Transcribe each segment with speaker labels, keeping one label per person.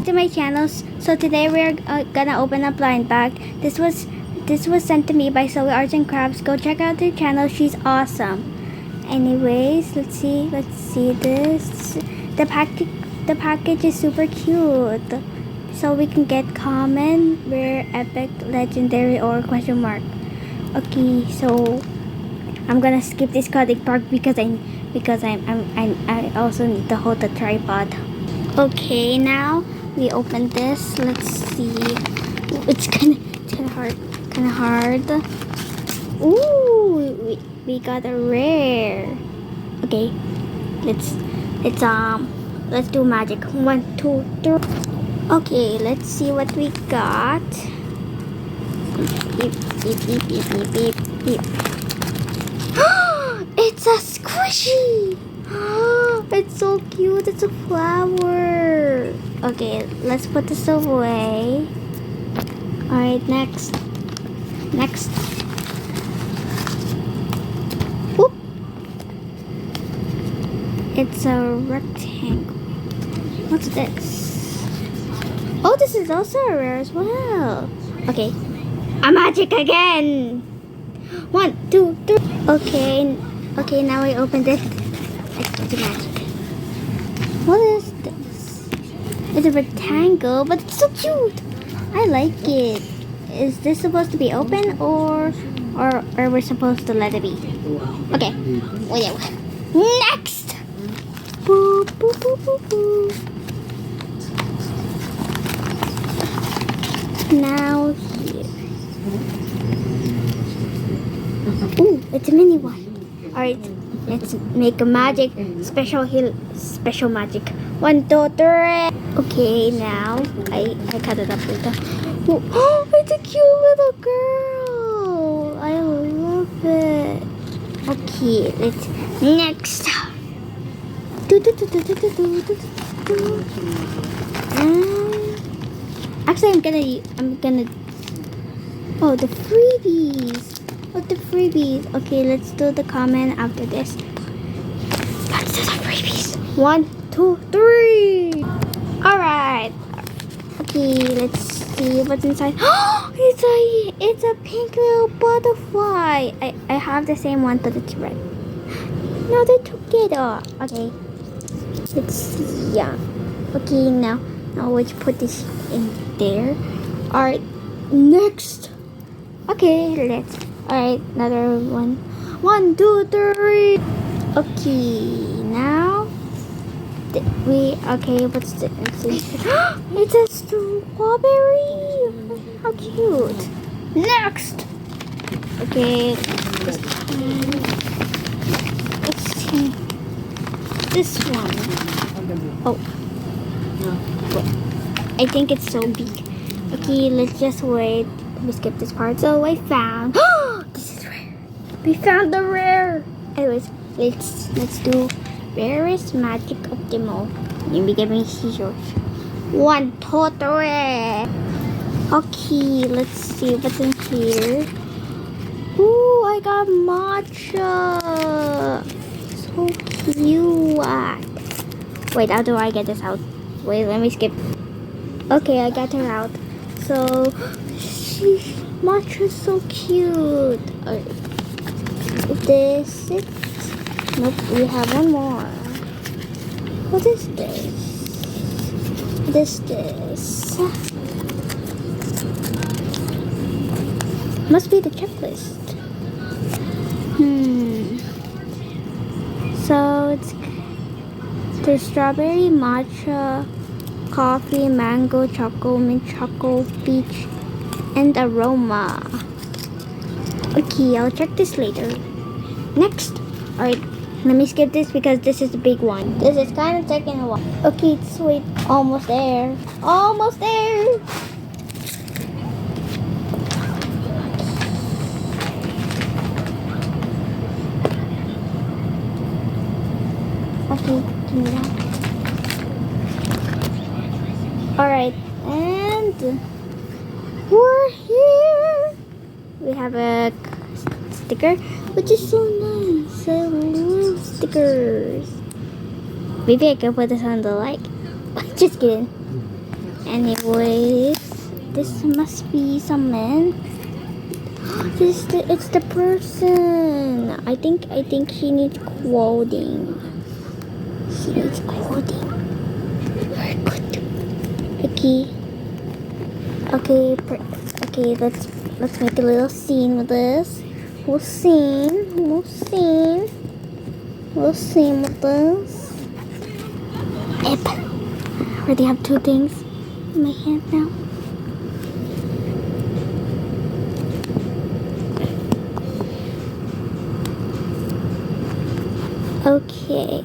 Speaker 1: to my channel. So today we're gonna open a blind bag. This was sent to me by Zoe Arts and Crafts. Go check out her channel. She's awesome. Anyways, let's see this. The package is super cute. So we can get common, rare, epic, legendary, or question mark. Okay, so I'm gonna skip this coding part because I also need to hold the tripod. Okay, now we open this. Let's see. It's kind of hard. Ooh, we got a rare. Okay, let's do magic. 1, 2, 3. Okay, let's see what we got. Beep, beep, beep, beep, beep, beep, beep. It's a squishy. It's so cute. It's a flower. Okay, let's put this away. Alright, next. Whoop. It's a rectangle. What's this? Oh, this is also a rare as well. Okay, a magic again. 1, 2, 3. Okay, now I opened it. It's a magic. What is this? It's a rectangle, but it's so cute. I like it. Is this supposed to be open or we're supposed to let it be? Okay, whatever. Next. Boop, boop, boop, boop, boop. Now here. Ooh, it's a mini one. Alright, let's make a magic. Special magic. 1, 2, 3. Okay, now I cut it up with the. Oh, it's a cute little girl. I love it. Okay, let's next. Actually, I'm gonna. Oh, the freebies. What the freebies? Okay, let's do the comment after this. Let's do the freebies. 1, 2, 3. All right. Okay, let's see what's inside. Oh, it's a pink little butterfly. I have the same one, but it's red. No, they're together. Okay. Let's see. Yeah. Okay, now let's put this in there. All right. Next. Okay, let's. Alright, another one. 1, 2, 3. Okay, now what's the it's a strawberry. How cute. Next. Okay, let's see this one. Oh, I think it's so big. Okay, let's just wait. We skip this part. So I found. This is rare. We found the rare. Anyways, let's do rarest magic optimal. You be giving scissors. 1, 2, 3. Okay, let's see what's in here. Ooh, I got matcha. So cute. Wait, how do I get this out? Wait, let me skip. Okay, I got her out. So. Matcha's so cute. This it? Nope, we have one more. What is this? This. Must be the checklist. So it's the strawberry, matcha, coffee, mango, choco, mint choco, peach, and aroma. Okay, I'll check this later. Next. Alright, let me skip this because this is the big one. This is kind of taking a while. Okay, sweet. Almost there. Almost there. Okay, give me that. Alright, and we're here. We have a sticker, which is so nice. I love stickers. Maybe I can put this on the like. Just kidding. Anyways, this must be someone. It's the person. I think she needs clothing. She needs clothing. Very good. Okay, let's make a little scene with this. We'll scene with this. Yep. I already have 2 things in my hand now. Okay.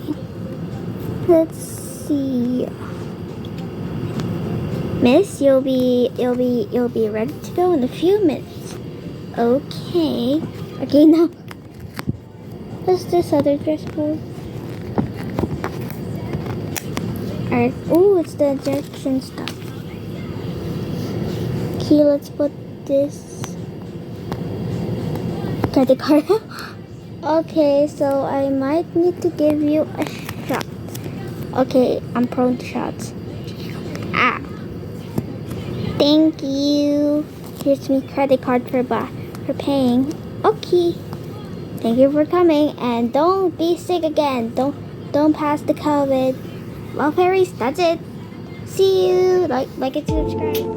Speaker 1: Let's see. Miss, you'll be ready to go in a few minutes. Okay. Okay, now. What's this other dress for? Alright. Oh, it's the injection stuff. Okay, let's put this credit card. Okay, so I might need to give you a shot. Okay, I'm prone to shots. Ah. Thank you. Here's my credit card for paying. Okay. Thank you for coming, and don't be sick again. Don't pass the COVID. Well, fairies, that's it. See you. Like and subscribe.